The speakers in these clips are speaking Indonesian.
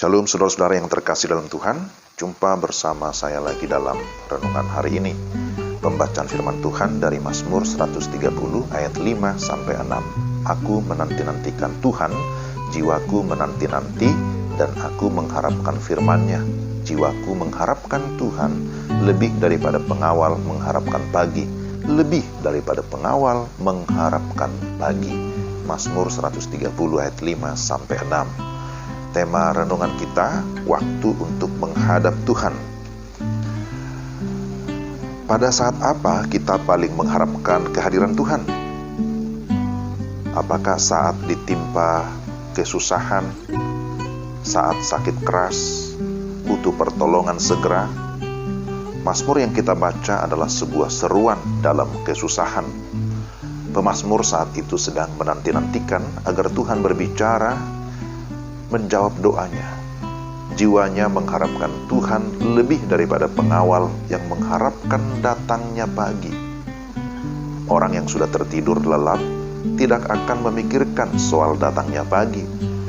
Shalom saudara-saudara yang terkasih dalam Tuhan. Jumpa bersama saya lagi dalam renungan hari ini. Pembacaan firman Tuhan dari Mazmur 130 ayat 5 sampai 6. Aku menanti-nantikan Tuhan, jiwaku menanti-nanti, dan aku mengharapkan firman-Nya. Jiwaku mengharapkan Tuhan lebih daripada pengawal mengharapkan pagi, lebih daripada pengawal mengharapkan pagi. Mazmur 130 ayat 5 sampai 6. Tema renungan kita, waktu untuk menghadap Tuhan. Pada saat apa kita paling mengharapkan kehadiran Tuhan? Apakah saat ditimpa kesusahan, saat sakit keras, butuh pertolongan segera? Mazmur yang kita baca adalah sebuah seruan dalam kesusahan. Pemazmur saat itu sedang menanti-nantikan agar Tuhan berbicara, menjawab doanya. Jiwanya mengharapkan Tuhan lebih daripada pengawal yang mengharapkan datangnya pagi. Orang yang sudah tertidur lelap tidak akan memikirkan soal datangnya pagi,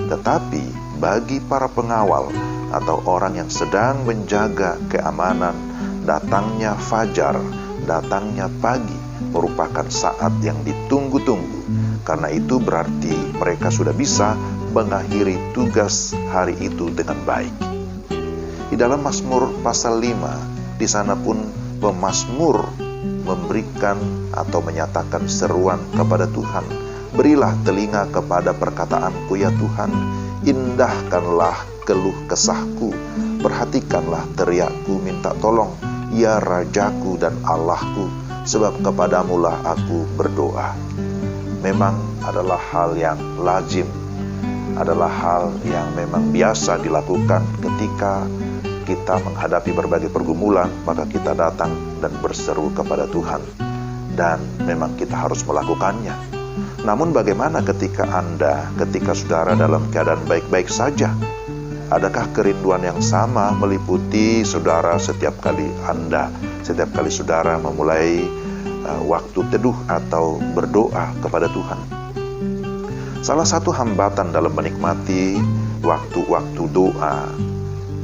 tetapi bagi para pengawal atau orang yang sedang menjaga keamanan, datangnya fajar, datangnya pagi merupakan saat yang ditunggu-tunggu. Karena itu berarti mereka sudah bisa mengakhiri tugas hari itu dengan baik. Di dalam Mazmur pasal 5, di sana pun pemazmur memberikan atau menyatakan seruan kepada Tuhan. Berilah telinga kepada perkataanku ya Tuhan, indahkanlah keluh kesahku, perhatikanlah teriakku minta tolong, ya Rajaku dan Allahku, sebab kepadamulah aku berdoa. Memang adalah hal yang lazim, adalah hal yang memang biasa dilakukan ketika kita menghadapi berbagai pergumulan, maka kita datang dan berseru kepada Tuhan. Dan memang kita harus melakukannya. Namun bagaimana ketika saudara dalam keadaan baik-baik saja? Adakah kerinduan yang sama meliputi saudara setiap kali saudara memulai waktu teduh atau berdoa kepada Tuhan? Salah satu hambatan dalam menikmati waktu-waktu doa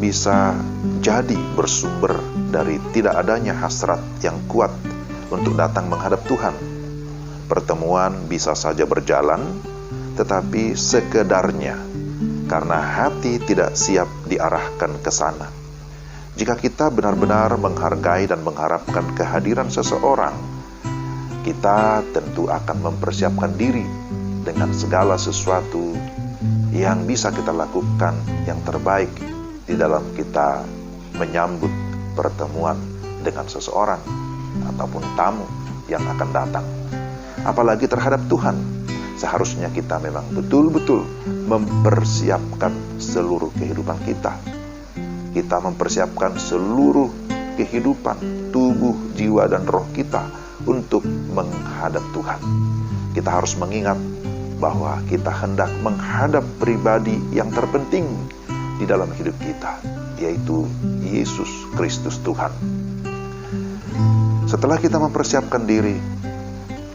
bisa jadi bersumber dari tidak adanya hasrat yang kuat untuk datang menghadap Tuhan. Pertemuan bisa saja berjalan, tetapi sekedarnya, karena hati tidak siap diarahkan ke sana. Jika kita benar-benar menghargai dan mengharapkan kehadiran seseorang, kita tentu akan mempersiapkan diri dengan segala sesuatu yang bisa kita lakukan yang terbaik di dalam kita menyambut pertemuan dengan seseorang ataupun tamu yang akan datang. Apalagi terhadap Tuhan, seharusnya kita memang betul-betul mempersiapkan seluruh kehidupan kita. Kita mempersiapkan seluruh kehidupan, tubuh, jiwa, dan roh kita untuk menghadap Tuhan. Kita harus mengingat bahwa kita hendak menghadap pribadi yang terpenting di dalam hidup kita, yaitu Yesus Kristus Tuhan. Setelah kita mempersiapkan diri,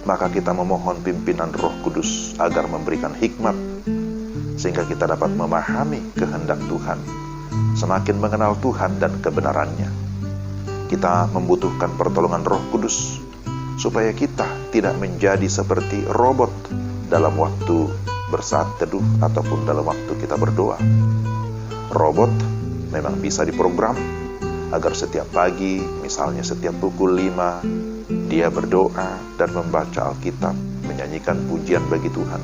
maka kita memohon pimpinan Roh Kudus agar memberikan hikmat, sehingga kita dapat memahami kehendak Tuhan, semakin mengenal Tuhan dan kebenarannya. Kita membutuhkan pertolongan Roh Kudus, supaya kita tidak menjadi seperti robot dalam waktu bersaat teduh ataupun dalam waktu kita berdoa. Robot memang bisa diprogram agar setiap pagi, misalnya setiap pukul 5, dia berdoa dan membaca Alkitab, menyanyikan pujian bagi Tuhan.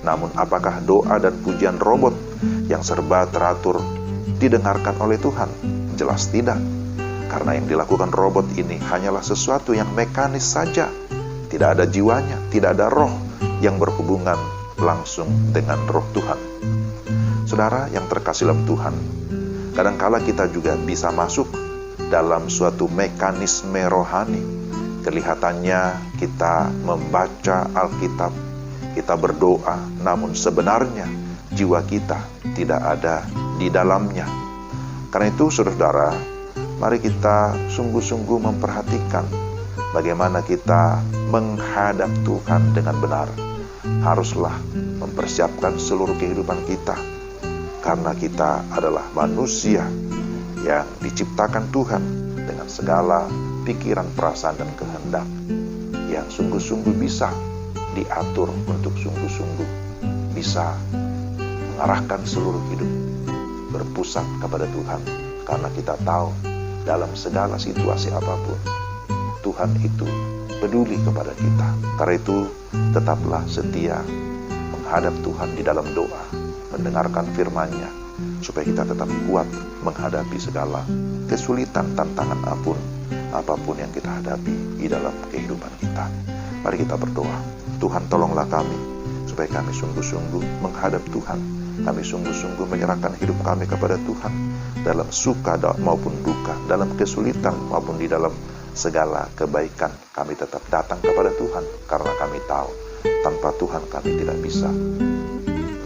Namun apakah doa dan pujian robot yang serba teratur didengarkan oleh Tuhan? Jelas tidak. Karena yang dilakukan robot ini hanyalah sesuatu yang mekanis saja. Tidak ada jiwanya, tidak ada roh yang berhubungan langsung dengan roh Tuhan. Saudara yang terkasih dalam Tuhan, kadangkala kita juga bisa masuk dalam suatu mekanisme rohani. Kelihatannya kita membaca Alkitab, kita berdoa, namun sebenarnya jiwa kita tidak ada di dalamnya. Karena itu saudara, mari kita sungguh-sungguh memperhatikan bagaimana kita menghadap Tuhan dengan benar. Haruslah mempersiapkan seluruh kehidupan kita, karena kita adalah manusia yang diciptakan Tuhan dengan segala pikiran, perasaan, dan kehendak yang sungguh-sungguh bisa diatur untuk sungguh-sungguh bisa mengarahkan seluruh hidup berpusat kepada Tuhan, karena kita tahu dalam segala situasi apapun Tuhan itu peduli kepada kita. Karena itu tetaplah setia menghadap Tuhan di dalam doa, mendengarkan firman-Nya, supaya kita tetap kuat menghadapi segala kesulitan, tantangan apapun yang kita hadapi di dalam kehidupan kita. Mari kita berdoa. Tuhan, tolonglah kami supaya kami sungguh-sungguh menghadap Tuhan. Kami sungguh-sungguh menyerahkan hidup kami kepada Tuhan dalam suka maupun duka, dalam kesulitan maupun di dalam segala kebaikan. Kami tetap datang kepada Tuhan karena kami tahu tanpa Tuhan kami tidak bisa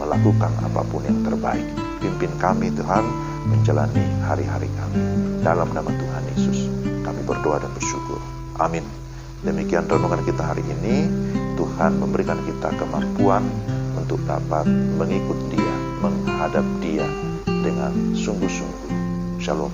melakukan apapun yang terbaik. Pimpin kami Tuhan menjalani hari-hari kami. Dalam nama Tuhan Yesus kami berdoa dan bersyukur. Amin. Demikian renungan kita hari ini. Tuhan memberikan kita kemampuan untuk dapat mengikut Dia, menghadap Dia dengan sungguh-sungguh. Shalom.